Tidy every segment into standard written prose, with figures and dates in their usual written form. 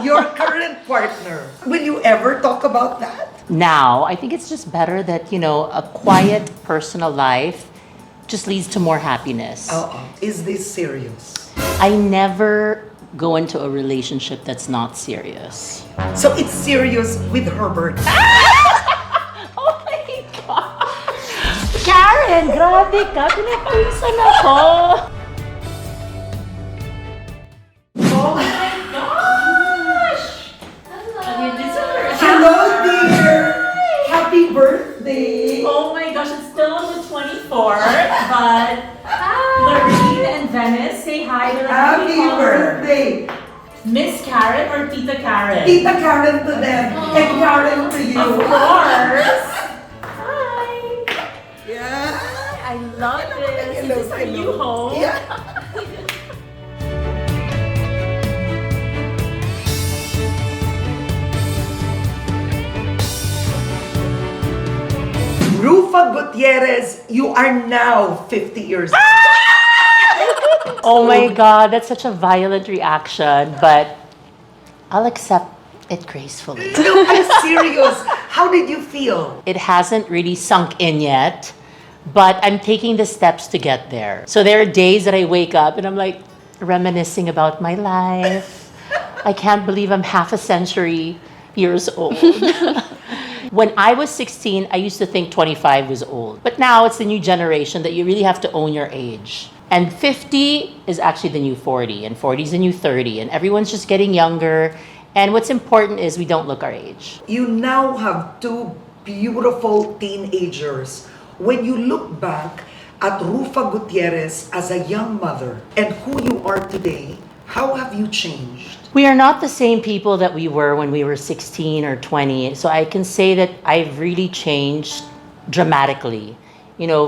your current partner. Will you ever talk about that? Now, I think it's just better that, a quiet personal life just leads to more happiness. Is this serious? I never go into a relationship that's not serious. So it's serious with Herbert. Oh my God! Karen, grabe ka. Pinapawisan ako. Oh my gosh! Hello, dear! Happy birthday! Oh my gosh, it's still on the 24th, but Lorene and Venice, say hi to the Happy birthday! Miss Karen or Tita Karen? Tita Karen to them, and Karen to you. Of course! Hi! Yeah! I love this. Hello, Is this our hello. new home? Yeah. Ruffa Gutierrez, you are now 50 years old. Oh my God, that's such a violent reaction, but I'll accept it gracefully. No, I'm serious. How did you feel? It hasn't really sunk in yet, but I'm taking the steps to get there. So there are days that I wake up and I'm like reminiscing about my life. I can't believe I'm half a century years old. When I was 16, I used to think 25 was old. But now it's the new generation that you really have to own your age. And 50 is actually the new 40, and 40 is the new 30, and everyone's just getting younger. And what's important is we don't look our age. You now have two beautiful teenagers. When you look back at Ruffa Gutierrez as a young mother and who you are today, how have you changed? We are not the same people that we were when we were 16 or 20. So I can say that I've really changed dramatically.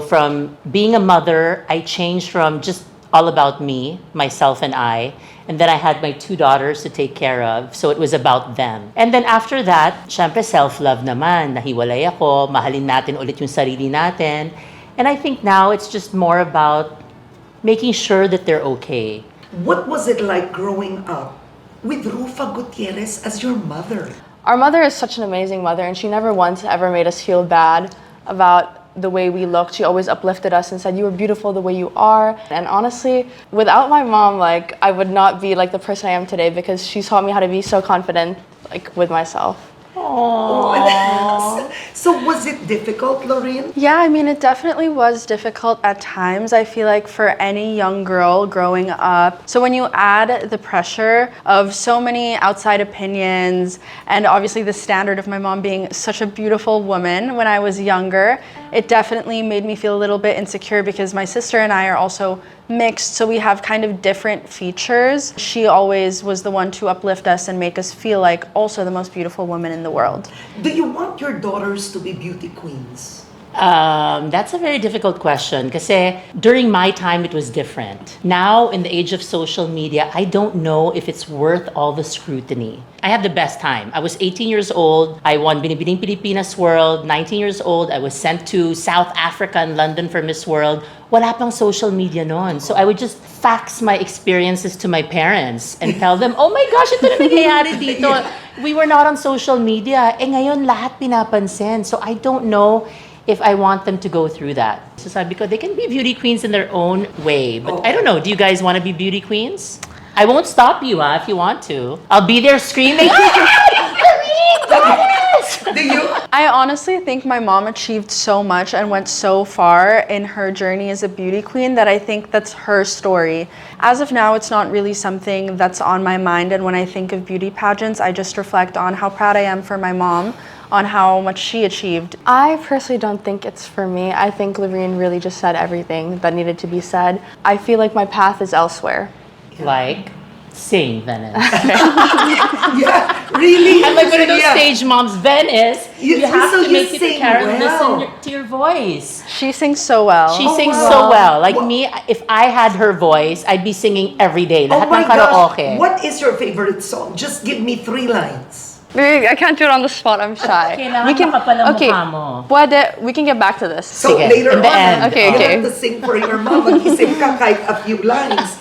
From being a mother, I changed from just all about me, myself and I. And then I had my two daughters to take care of. So it was about them. And then after that, syempre self-love naman. Nahiwalay ako, mahalin natin ulit yung sarili natin. And I think now it's just more about making sure that they're okay. What was it like growing up with Ruffa Gutierrez as your mother? Our mother is such an amazing mother, and she never once ever made us feel bad about the way we looked. She always uplifted us and said, "You are beautiful the way you are." And honestly, without my mom, I would not be the person I am today, because she taught me how to be so confident, with myself. Aww. So was it difficult, Lorene? Yeah, it definitely was difficult at times. I feel like for any young girl growing up. So when you add the pressure of so many outside opinions, and obviously the standard of my mom being such a beautiful woman when I was younger, it definitely made me feel a little bit insecure, because my sister and I are also mixed, so we have kind of different features. She always was the one to uplift us and make us feel like also the most beautiful woman in the world. Do you want your daughters to be beauty queens? That's a very difficult question, kasi during my time it was different. Now, in the age of social media, I don't know if it's worth all the scrutiny. I had the best time. I was 18 years old. I won Binibining Pilipinas World. 19 years old, I was sent to South Africa and London for Miss World. Wala pang social media noon. So I would just fax my experiences to my parents and tell them, "Oh my gosh, ito na nangyayari dito." We were not on social media. Ngayon, lahat pinapansin. So I don't know if I want them to go through that. So sabi ko, they can be beauty queens in their own way. But I don't know, do you guys want to be beauty queens? I won't stop you if you want to. I'll be there screaming, Do you? I honestly think my mom achieved so much and went so far in her journey as a beauty queen that I think that's her story. As of now, it's not really something that's on my mind, and when I think of beauty pageants, I just reflect on how proud I am for my mom, on how much she achieved. I personally don't think it's for me. I think Lorene really just said everything that needed to be said. I feel like my path is elsewhere. like, sing, Venice. Yeah, really? I'm like one of those Yeah. stage moms, Venice. You have so to you make Tita sing Karen well. listen to your voice. She sings so well. She Oh, sings wow. so well. Like What- me, if I had her voice, I'd be singing every day. Oh Lahat my ng karaoke. gosh, what is your favorite song? Just give me 3 lines. I can't do it on the spot. I'm shy. Kailangan makapal ang okay. mukha mo. Pwede, we can get back to this. So Sige, later in the on, end. Okay, you okay. have to sing for your mom. Mag-isip ka kahit a few lines.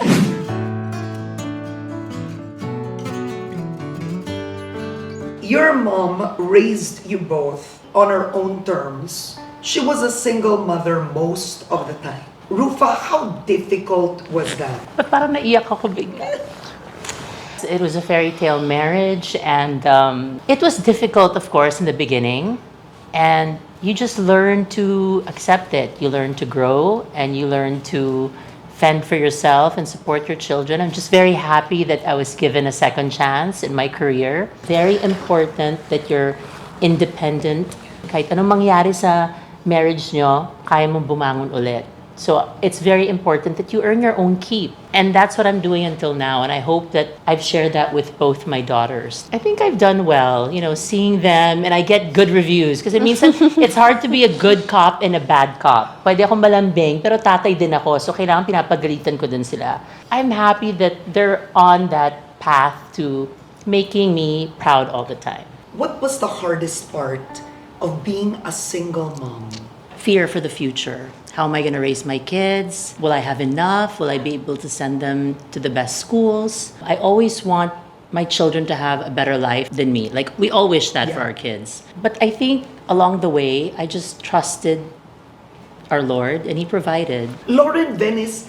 Your mom raised you both on her own terms. She was a single mother most of the time. Rufa, how difficult was that? Parang naiyak ako bigla. It was a fairy tale marriage, and it was difficult, of course, in the beginning. And you just learn to accept it. You learn to grow, and you learn to fend for yourself and support your children. I'm just very happy that I was given a second chance in my career. Very important that you're independent. Kahit anong mangyari sa marriage nyo, kaya mong bumangon ulit. So it's very important that you earn your own keep. And that's what I'm doing until now. And I hope that I've shared that with both my daughters. I think I've done well, seeing them, and I get good reviews. Because it means that it's hard to be a good cop and a bad cop. Pwede akong malambing, pero tatay din ako. So kailangan pinapagalitan ko din sila. I'm happy that they're on that path to making me proud all the time. What was the hardest part of being a single mom? Fear for the future. How am I going to raise my kids? Will I have enough? Will I be able to send them to the best schools? I always want my children to have a better life than me. Like, we all wish that for our kids. But I think along the way, I just trusted our Lord, and He provided. Lauren, Venice,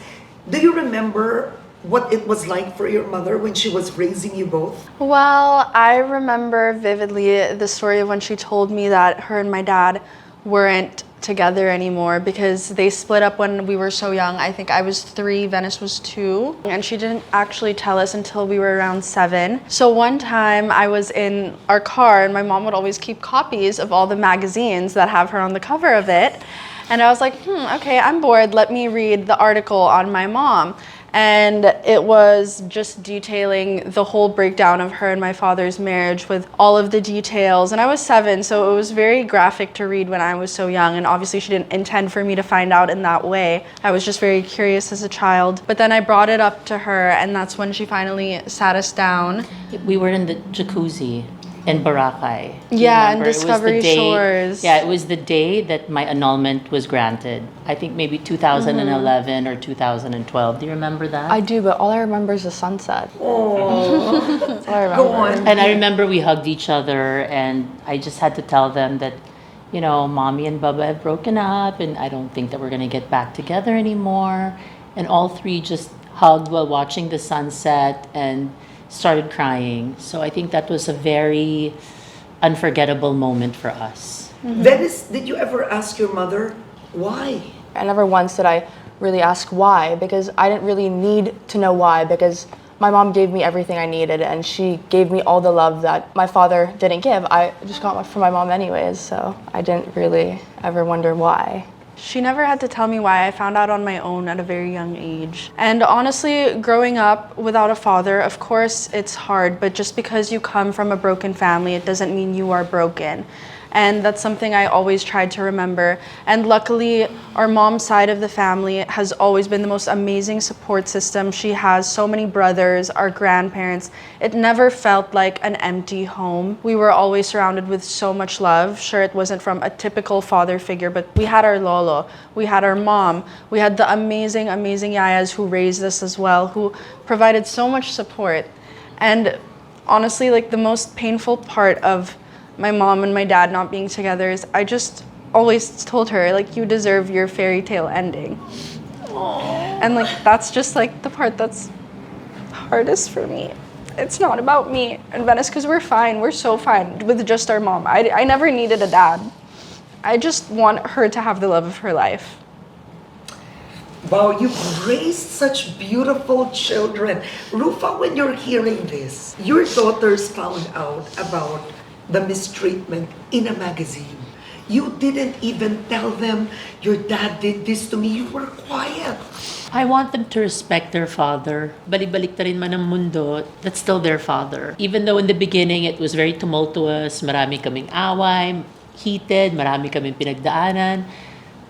do you remember what it was like for your mother when she was raising you both? Well, I remember vividly the story of when she told me that her and my dad weren't together anymore because they split up when we were so young. I think I was 3, Venice was 2, and she didn't actually tell us until we were around 7. So one time I was in our car, and my mom would always keep copies of all the magazines that have her on the cover of it. And I was like, okay, I'm bored. Let me read the article on my mom. And it was just detailing the whole breakdown of her and my father's marriage with all of the details. And I was 7, so it was very graphic to read when I was so young. And obviously she didn't intend for me to find out in that way. I was just very curious as a child. But then I brought it up to her, and that's when she finally sat us down. We were in the jacuzzi in Boracay. Do you Yeah, in remember? It was the Discovery day- Shores. Yeah, it was the day that my annulment was granted. I think maybe 2011 or 2012. Do you remember that? I do, but all I remember is the sunset. Oh, That's all I remember. go on. And I remember we hugged each other, and I just had to tell them that, Mommy and Bubba have broken up, and I don't think that we're going to get back together anymore. And all 3 just hugged while watching the sunset and started crying. So I think that was a very unforgettable moment for us. Venice, did you ever ask your mother why? I never once did I really ask why, because I didn't really need to know why, because my mom gave me everything I needed, and she gave me all the love that my father didn't give. I just got it from my mom anyways, so I didn't really ever wonder why. She never had to tell me why. I found out on my own at a very young age. And honestly, growing up without a father, of course, it's hard, but just because you come from a broken family, it doesn't mean you are broken. And that's something I always tried to remember. And luckily, our mom's side of the family has always been the most amazing support system. She has so many brothers, our grandparents. It never felt like an empty home. We were always surrounded with so much love. Sure, it wasn't from a typical father figure, but we had our lolo, we had our mom, we had the amazing, amazing yayas who raised us as well, who provided so much support. And honestly, like, the most painful part of my mom and my dad not being together is I just always told her, like, you deserve your fairy tale ending. And like, that's just like the part that's hardest for me. It's not about me and Venice, because we're fine. We're so fine with just our mom. I never needed a dad. I just want her to have the love of her life. Wow, you've raised such beautiful children. Rufa, when you're hearing this, your daughters found out about the mistreatment in a magazine. You didn't even tell them your dad did this to me. You were quiet. I want them to respect their father. Balik-balik ta rin man ang mundo, that's still their father. Even though in the beginning it was very tumultuous, marami kaming away, heated, marami kaming pinagdaanan.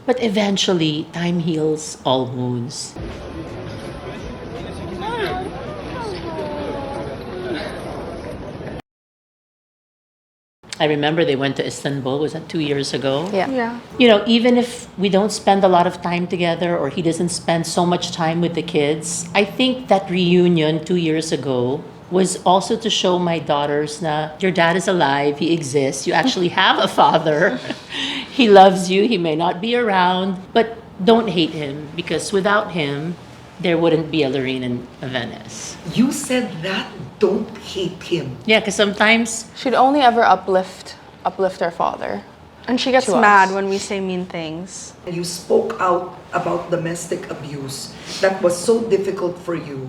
But eventually, time heals all wounds. I remember they went to Istanbul, was that 2 years ago? Yeah. Even if we don't spend a lot of time together or he doesn't spend so much time with the kids, I think that reunion 2 years ago was also to show my daughters na your dad is alive, he exists, you actually have a father. He loves you, he may not be around, but don't hate him because without him, there wouldn't be a Lorene and a Venice. You said that, don't hate him. Yeah, because sometimes She'd only ever uplift our father. And she gets To us. mad when we say mean things. You spoke out about domestic abuse that was so difficult for you,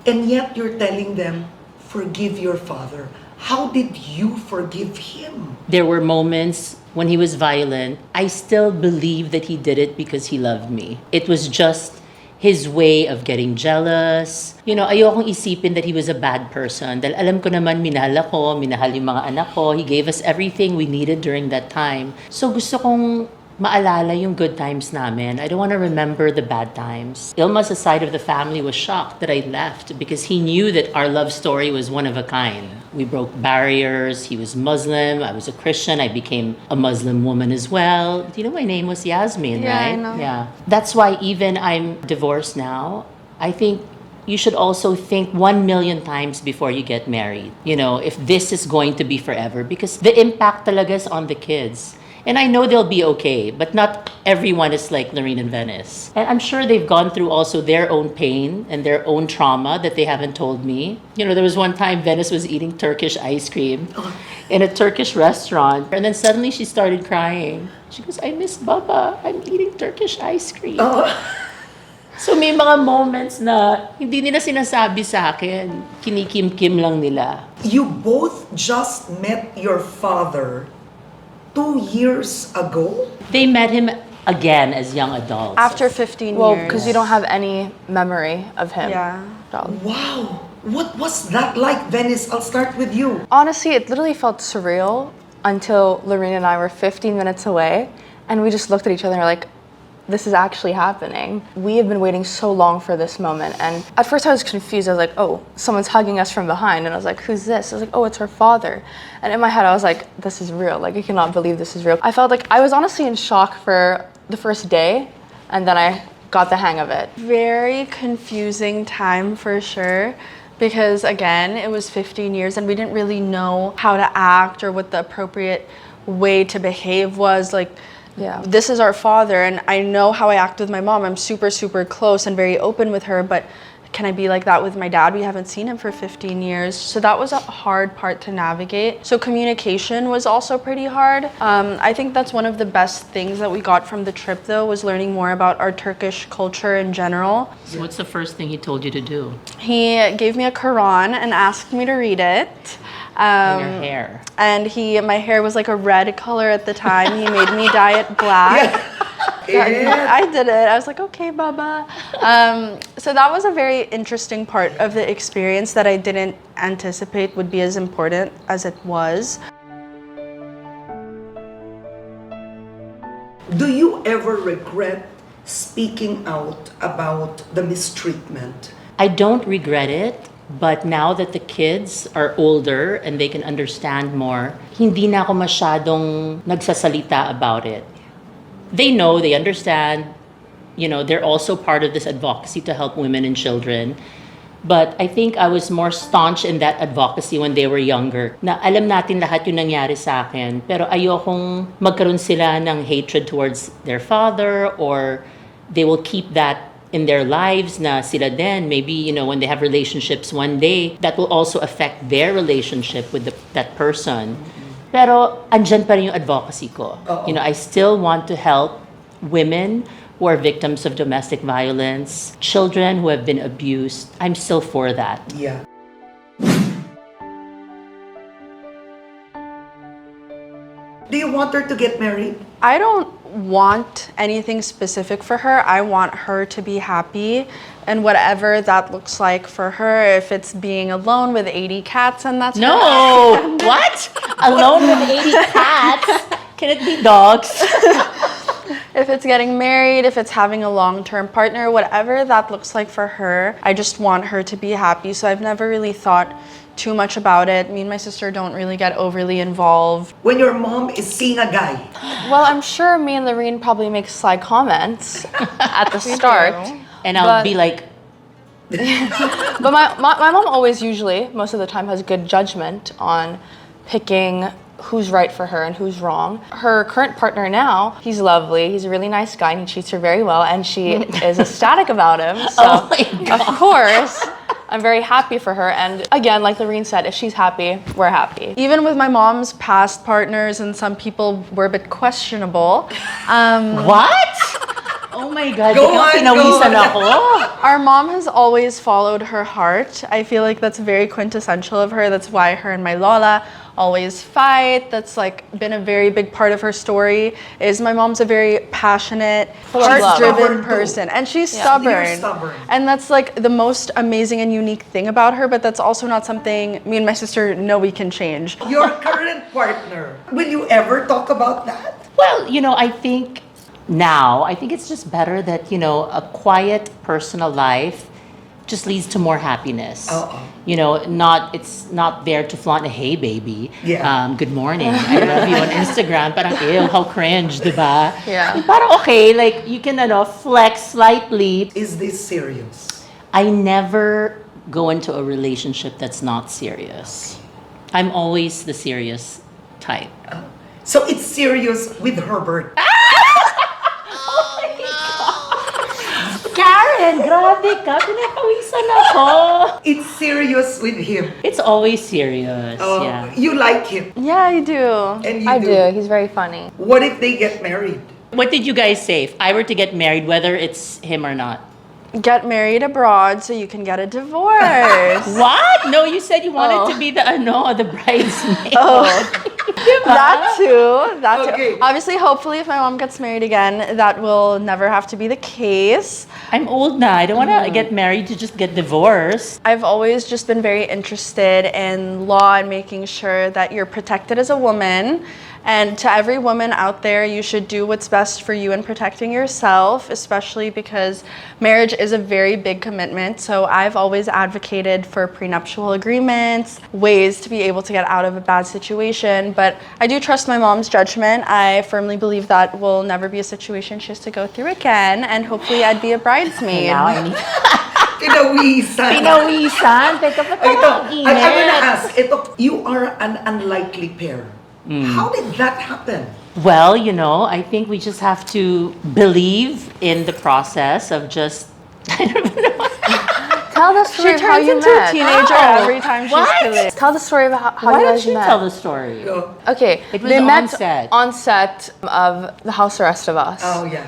and yet you're telling them, forgive your father. How did you forgive him? there were moments when he was violent, I still believe that he did it because he loved me. It was just his way of getting jealous. You know, ayokong isipin that he was a bad person. Dahil alam ko naman, minahal ako, minahal yung mga anak ko. He gave us everything we needed during that time. So gusto kong maalala yung good times namin. I don't want to remember the bad times. Ilma's side of the family was shocked that I left because he knew that our love story was one of a kind. We broke barriers. He was Muslim. I was a Christian. I became a Muslim woman as well. You know, my name was Yasmin, Yeah, right? I know. Yeah. That's why even I'm divorced now, I think you should also think 1,000,000 times before you get married. You know, if this is going to be forever, because the impact talaga is on the kids. And I know they'll be okay, but not everyone is like Lorene and Venice. And I'm sure they've gone through also their own pain and their own trauma that they haven't told me. You know, there was one time Venice was eating Turkish ice cream in a Turkish restaurant. And then suddenly she started crying. She goes, I miss Baba. I'm eating Turkish ice cream. So may mga moments na hindi nila sinasabi sa akin. Kinikim-kim lang nila. You both just met your father 2 years ago? They met him again as young adults. After 15 Well, years. because you don't have any memory of him. Yeah. Wow! What was that like, Venice? I'll start with you. Honestly, it literally felt surreal until Lorene and I were 15 minutes away, and we just looked at each other and were like, this is actually happening. We have been waiting so long for this moment, and at first I was confused. I was like, oh, someone's hugging us from behind, and I was like, who's this? I was like, oh, it's her father. And in my head I was like, this is real. Like, I cannot believe this is real. I felt like I was honestly in shock for the first day, and then I got the hang of it. Very confusing time for sure. Because again, it was 15 years and we didn't really know how to act or what the appropriate way to behave was. Like, Yeah. this is our father and I know how I act with my mom. I'm super, super close and very open with her, but can I be like that with my dad? We haven't seen him for 15 years. So that was a hard part to navigate. So communication was also pretty hard. I think that's one of the best things that we got from the trip though, was learning more about our Turkish culture in general. So what's the first thing he told you to do? He gave me a Quran and asked me to read it. Your hair. And my hair was like a red color at the time. He made me dye it black. Yeah, I did it. I was like, okay, Baba. So that was a very interesting part of the experience that I didn't anticipate would be as important as it was. Do you ever regret speaking out about the mistreatment? I don't regret it, but now that the kids are older and they can understand more, hindi na ako masyadong nagsasalita about it. They know, they understand, you know, they're also part of this advocacy to help women and children. But I think I was more staunch in that advocacy when they were younger. Na alam natin lahat yung nangyari sa akin, pero ayokong magkaroon sila ng hatred towards their father, or they will keep that in their lives na sila din. Maybe, you know, when they have relationships one day, that will also affect their relationship with that person. Pero andyan pa rin yung advocacy ko. You know, I still want to help women who are victims of domestic violence, children who have been abused. I'm still for that. Yeah. Do you want her to get married? I don't want anything specific for her. I want her to be happy, and whatever that looks like for her, if it's being alone with 80 cats and that's No! What? Alone with 80 cats? Can it be dogs? if it's getting married, if it's having a long-term partner, whatever that looks like for her, I just want her to be happy. So I've never really thought too much about it. Me and my sister don't really get overly involved. When your mom is seeing a guy, Well, I'm sure me and Lorene probably make sly comments at the start. And I'll But- be like, But my mom always usually, most of the time, has good judgment on picking who's right for her and who's wrong. Her current partner now, he's lovely. He's a really nice guy and he treats her very well and she is ecstatic about him. So, Oh my God. of course, I'm very happy for her. And again, like Lorene said, if she's happy, we're happy. Even with my mom's past partners and some people were a bit questionable, What? Oh my God, Go biglang on, pinawisan go on. ako. our mom has always followed her heart. I feel like that's very quintessential of her. That's why her and my Lola always fight. That's like been a very big part of her story. Is my mom's a very passionate, Full of love. Stubborn heart-driven too. person, and she's Yeah. stubborn. You're stubborn. And that's like the most amazing and unique thing about her. But that's also not something me and my sister know we can change. Your current partner, will you ever talk about that? Well, I think it's just better that, a quiet personal life just leads to more happiness. Oo. It's not there to flaunt a hey baby. Yeah. Good morning. I love you on Instagram. Parang ew, how cringe, diba? Yeah. Parang okay, like you can flex slightly. Is this serious? I never go into a relationship that's not serious. I'm always the serious type. So it's serious with Herbert. Karen, grabe ka. Pinapawisan ako. It's serious with him. It's always serious. Oh, Yeah. You like him, Yeah, I do. and you I do. He's very funny. What if they get married? What did you guys say? If I were to get married, whether it's him or not? Get married abroad so you can get a divorce. What? No, you said you wanted to Oh. be the bridesmaid. That too. That Okay. too. Obviously, hopefully, if my mom gets married again, that will never have to be the case. I'm old now. I don't want to get married to just get divorced. I've always just been very interested in law and making sure that you're protected as a woman. And to every woman out there, you should do what's best for you in protecting yourself, especially because marriage is a very big commitment. So I've always advocated for prenuptial agreements, ways to be able to get out of a bad situation. But I do trust my mom's judgment. I firmly believe that will never be a situation she has to go through again. And hopefully I'd be a bridesmaid. Now I need Pinawisan. pinawisan. Teka, ba't Ito, ang I'm gonna init? ask. Ito, you are an unlikely pair. How did that happen? Well, I think we just have to believe in the process of just, I don't know. Tell the story She of how turns you into a met. teenager How? every time she's What? feeling. Tell the story of how Why you don't guys you met. tell the story? Go. Okay, It was they on met set. on set of The House Arrest of Us. Oh, yeah.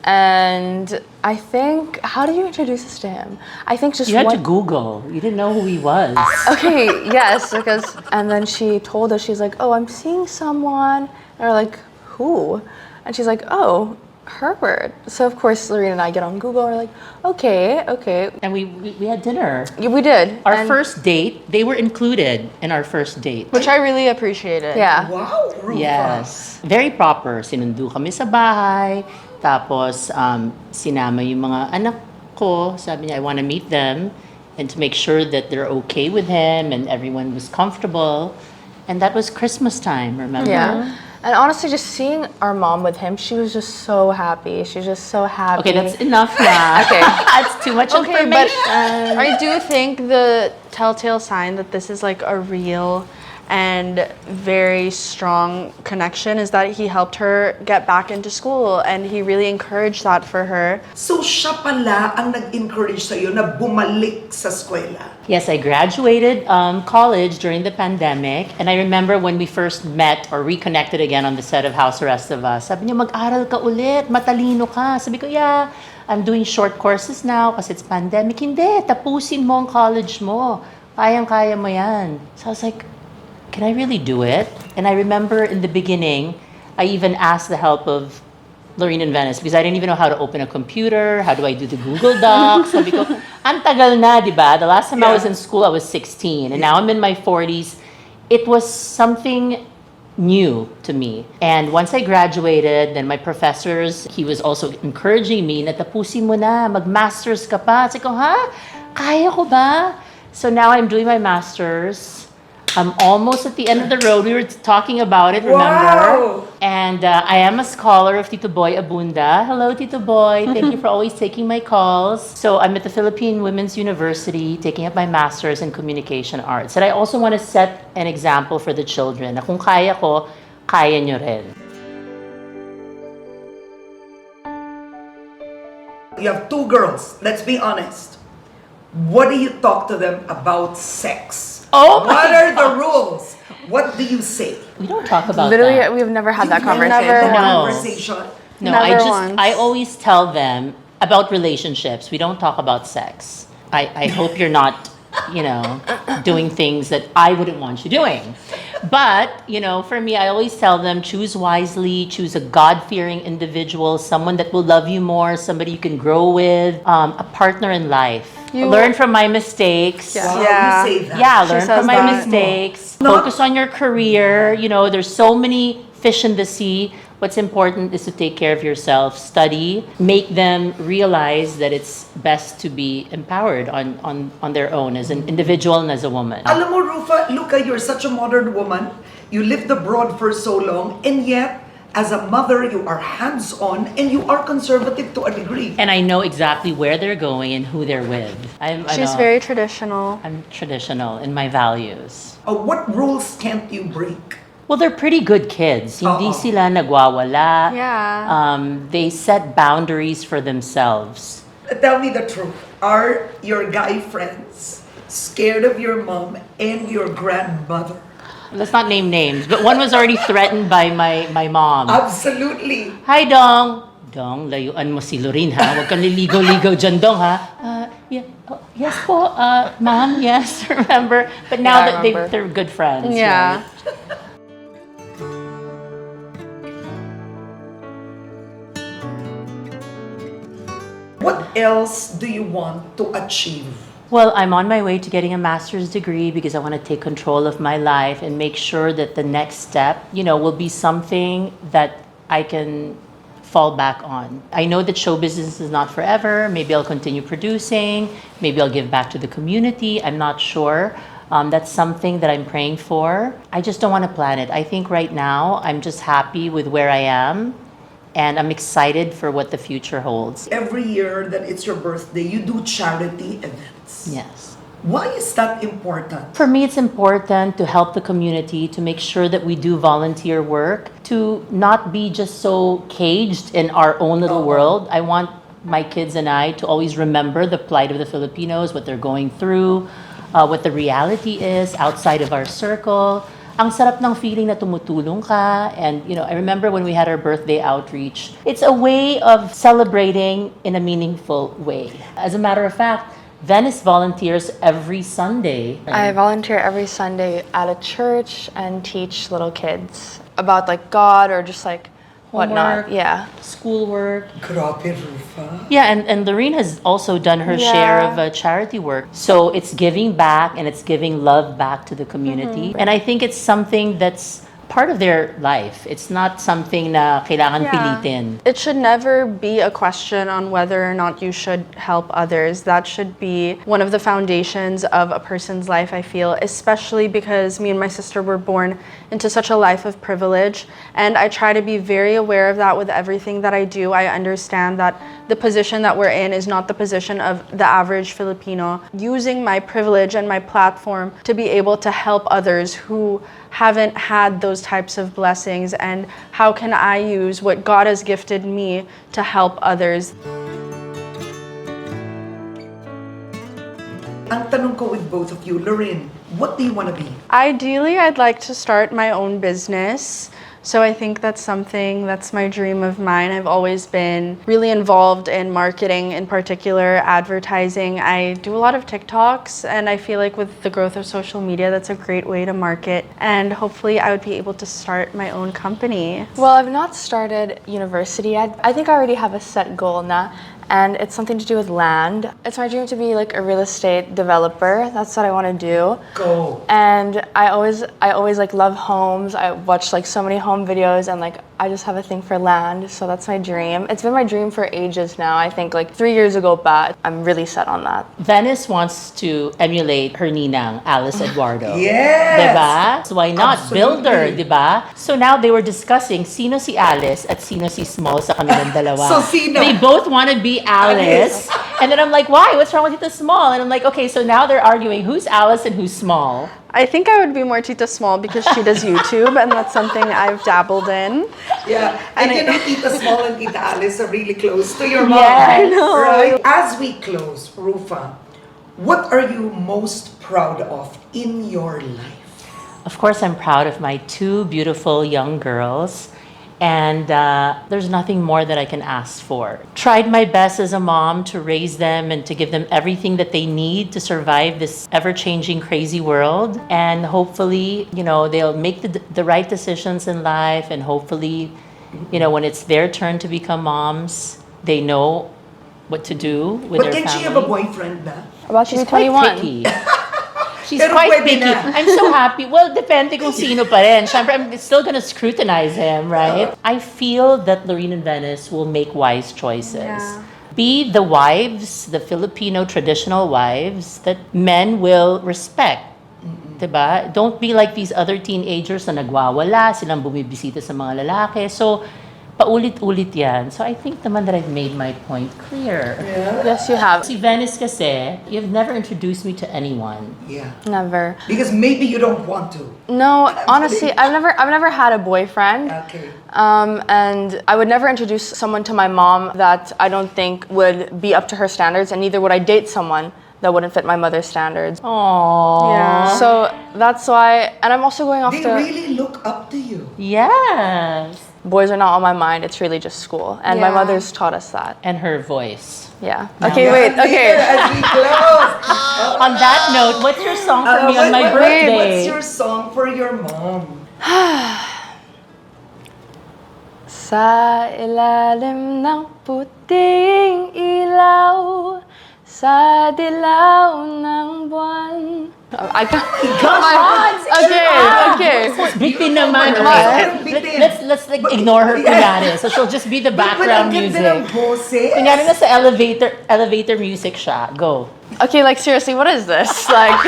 And I think, how did you introduce us to him? I think just You had to one. Google. You didn't know who he was. Okay, yes, because, and then she told us, she's like, oh, I'm seeing someone. And we're like, who? And she's like, oh, Herbert. So of course, Lorene and I get on Google and we're like, okay. And we had dinner. Yeah, we did. Our And- first date, they were included in our first date. Which I really appreciated. Yeah. Wow, Rufa. Yes. Very proper. Sinundo kami sa bahay. Tapos, sinama yung mga anak ko. Sabi niya, I want to meet them. And to make sure that they're okay with him and everyone was comfortable. And that was Christmas time, remember? Yeah. And honestly, just seeing our mom with him, she was just so happy. She was just so happy. Okay, that's enough na. Okay. That's too much Okay, but information. I do think the telltale sign that this is like a real and very strong connection is that he helped her get back into school and he really encouraged that for her. So siya pala ang nag-encourage sa'yo na bumalik sa eskwela. Yes, I graduated college during the pandemic. And I remember when we first met or reconnected again on the set of House Arrest of Us. Sabi niya, mag-aral ka ulit, matalino ka. Sabi ko, yeah, I'm doing short courses now kasi it's pandemic. Hindi, tapusin mo ang college mo. Kayang-kaya mo yan. So I was like, can I really do it? And I remember in the beginning, I even asked the help of Lorene and Venice because I didn't even know how to open a computer. How do I do the Google Docs? Sabi ko, ang tagal na, di ba? The last time I was in school, I was 16. And now I'm in my 40s. It was something new to me. And once I graduated, then my professors, he was also encouraging me na tapusin mo na, mag-masters ka pa. Sabi ko, ha? Kaya ko ba? So now I'm doing my masters. I'm almost at the end of the road. We were talking about it, remember? Wow! And I am a scholar of Tito Boy Abunda. Hello, Tito Boy. Thank you for always taking my calls. So I'm at the Philippine Women's University taking up my master's in communication arts. And I also want to set an example for the children na kung kaya ko, kaya nyo rin. You have two girls, let's be honest. What do you talk to them about sex? Oh my What are the rules? What do you say? We don't talk about Literally, that. we've never had that You've never conversation. had that No. conversation? No, Never once. I always tell them about relationships. We don't talk about sex. I hope you're not, doing things that I wouldn't want you doing. But, for me, I always tell them choose wisely, choose a God-fearing individual, someone that will love you more, somebody you can grow with, a partner in life. Learn from my mistakes. Yeah. Wow, Yeah. you say that. Yeah, She learn says from my that. mistakes. No. Focus on your career. There's so many fish in the sea. What's important is to take care of yourself, study, make them realize that it's best to be empowered on their own as an individual and as a woman. Alam mo, Rufa, Luca, you're such a modern woman. You lived abroad for so long, and yet, as a mother, you are hands-on and you are conservative to a degree. And I know exactly where they're going and who they're with. She's very traditional. I'm traditional in my values. What rules can't you break? Well, they're pretty good kids. Hindi Oo. sila nagwawala. Yeah. They set boundaries for themselves. Tell me the truth. Are your guy friends scared of your mom and your grandmother? Let's not name names, but one was already threatened by my mom. Absolutely. Hi, Dong. Dong, layuan mo si Lorene, ha? Huwag kang liligaw-ligaw dyan, Dong, ha? Yeah. Oh, yes po, Mom, yes, remember? But now Yeah, I that remember. they're good friends. Yeah. right? What else do you want to achieve? Well, I'm on my way to getting a master's degree because I want to take control of my life and make sure that the next step, will be something that I can fall back on. I know that show business is not forever. Maybe I'll continue producing. Maybe I'll give back to the community. I'm not sure. That's something that I'm praying for. I just don't want to plan it. I think right now I'm just happy with where I am. And I'm excited for what the future holds. Every year that it's your birthday, you do charity events. Yes. Why is that important? For me, it's important to help the community, to make sure that we do volunteer work, to not be just so caged in our own little world. I want my kids and I to always remember the plight of the Filipinos, what they're going through, what the reality is outside of our circle. Ang sarap ng feeling na tumutulong ka. And, I remember when we had our birthday outreach, it's a way of celebrating in a meaningful way. As a matter of fact, Venice volunteers every Sunday. I volunteer every Sunday at a church and teach little kids about God or just whatnot. Homework. Yeah. Schoolwork. Grabe, Rufa. Yeah, and Lorene has also done her share of charity work. So it's giving back and it's giving love back to the community. And I think it's something that's part of their life. It's not something na kailangan pilitin. It should never be a question on whether or not you should help others. That should be one of the foundations of a person's life, I feel, especially because me and my sister were born into such a life of privilege. And I try to be very aware of that with everything that I do. I understand that the position that we're in is not the position of the average Filipino. Using my privilege and my platform to be able to help others who haven't had those types of blessings, and how can I use what God has gifted me to help others. Ang tanong ko with both of you, Lorene, what do you want to be? Ideally, I'd like to start my own business. So I think that's my dream of mine. I've always been really involved in marketing, in particular advertising. I do a lot of TikToks, and I feel like with the growth of social media, that's a great way to market. And hopefully I would be able to start my own company. Well, I've not started university yet. I think I already have a set goal now, and it's something to do with land. It's my dream to be a real estate developer. That's what I want to do. Go. And I always love homes. I watch so many home videos, and I just have a thing for land, so that's my dream. It's been my dream for ages now. I think like 3 years ago, but I'm really set on that. Venice wants to emulate her ninang, Alice Eduardo. Yes! Diba? So why not build her, Absolutely. diba? So now they were discussing sino si Alice at sino si Small sa kanilang dalawa. So sino? They both want to be Alice. And then I'm like, why? What's wrong with Tita Small? And I'm like, okay, so now they're arguing who's Alice and who's Small. I think I would be more Tita Small because she does YouTube, and that's something I've dabbled in. Yeah, and you know, Tita Small and Tita Alice are really close to your mom. Yes. Right? As we close, Ruffa, what are you most proud of in your life? Of course, I'm proud of my two beautiful young girls. And there's nothing more that I can ask for. Tried my best as a mom to raise them and to give them everything that they need to survive this ever-changing, crazy world. And hopefully, you know, they'll make the right decisions in life. And hopefully, you know, when it's their turn to become moms, they know what to do with But their can family. she have a boyfriend na? About to She's be quite 21. picky. She's Pero quite pwede picky. na. I'm so happy. Well, depende kung sino pa rin. Siyempre, I'm still gonna scrutinize him, right? I feel that Lorene and Venice will make wise choices. Yeah. Be the wives, the Filipino traditional wives that men will respect. Diba? Don't be like these other teenagers na nagwawala, silang bumibisita sa mga lalaki. So, paulit-ulit yan. So I think naman that I've made my point clear. Yes, you have. Si Venice kasi, you've never introduced me to anyone. Yeah. Never. Because maybe you don't want to. No, honestly, I've never had a boyfriend. Okay. And I would never introduce someone to my mom that I don't think would be up to her standards, and neither would I date someone that wouldn't fit my mother's standards. Aww. Yeah. So that's why, and I'm also going off They to, really look up to you. Yes. boys are not on my mind, it's really just school. And my Yeah. mother's taught us that. And her voice. Yeah. Now- Okay, Yeah, wait, later okay. As we close. On that note, what's your song for me on my What's birthday? your song for your mom? Sa ilalim ng puting ilaw, sa dilaw ng buwan. I can't. Okay. Bitin naman. Parang Okay. bitin. Let's like ignore her kunyari. So she'll just be the background But ang ganda ng music. boses. Kunyari na sa elevator music siya. Go. Okay, like seriously, what is this? Like,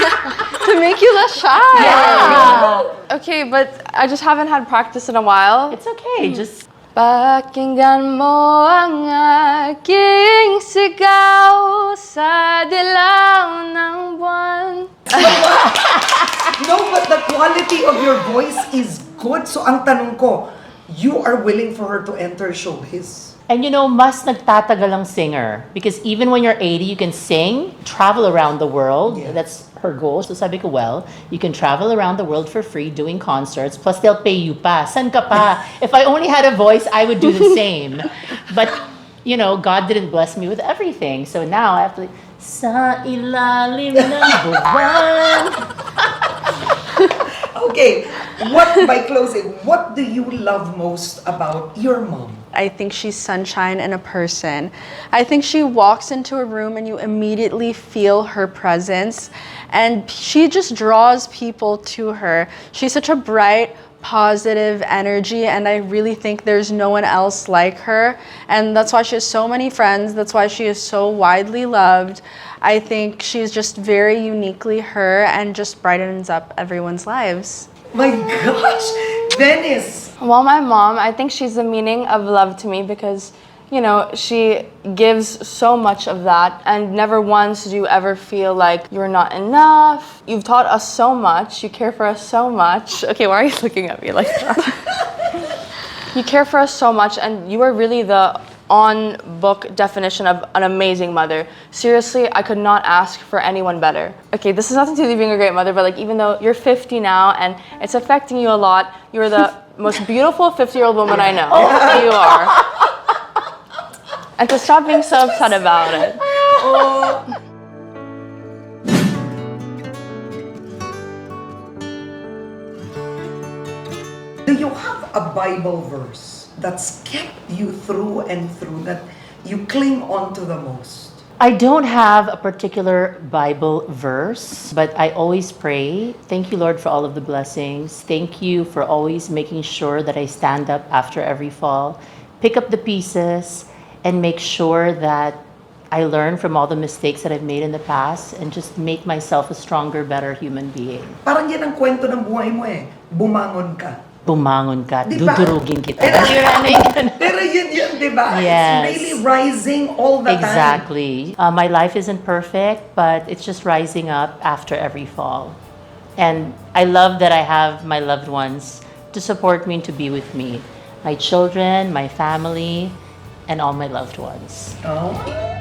to make you less shy. Yeah. Okay, but I just haven't had practice in a while. It's okay. Just Pakinggan mo ang aking sigaw sa dilaw ng buwan. No, but the quality of your voice is good. So ang tanong ko, you are willing for her to enter showbiz? And you know, mas nagtatagal ang singer. Because even when you're 80, you can sing, travel around the world. Yeah. That's her goal. So sabi ko, well, you can travel around the world for free doing concerts. Plus, they'll pay you pa. San ka pa? If I only had a voice, I would do the same. But, you know, God didn't bless me with everything. So now I have to, sa ilalim ng buwan. Okay, by closing, what do you love most about your mom? I think she's sunshine in a person. I think she walks into a room and you immediately feel her presence, and she just draws people to her. She's such a bright, positive energy, and I really think there's no one else like her. And that's why she has so many friends. That's why she is so widely loved. I think she's just very uniquely her and just brightens up everyone's lives. My gosh, Venice! Well, my mom, I think she's the meaning of love to me because, you know, she gives so much of that, and never once do you ever feel like you're not enough. You've taught us so much. You care for us so much. Okay, why are you looking at me like that? You care for us so much, and you are really the on-book definition of an amazing mother. Seriously, I could not ask for anyone better. Okay, this has nothing to do with being a great mother, but like even though you're 50 now and it's affecting you a lot, you're the most beautiful 50-year-old woman I know. You are. And to stop being so upset about it. Do you have a Bible verse that's kept you through and through that you cling on to the most? I don't have a particular Bible verse, but I always pray, thank you, Lord, for all of the blessings. Thank you for always making sure that I stand up after every fall, pick up the pieces, and make sure that I learn from all the mistakes that I've made in the past and just make myself a stronger, better human being. Parang yan ang kwento ng buhay mo eh. Bumangon ka. Bumangon ka, Di ba? dudurugin kita. Pero yun, di ba? Yes. It's really rising all the time. Exactly. My life isn't perfect, but it's just rising up after every fall. And I love that I have my loved ones to support me and to be with me. My children, my family, and all my loved ones. Oh.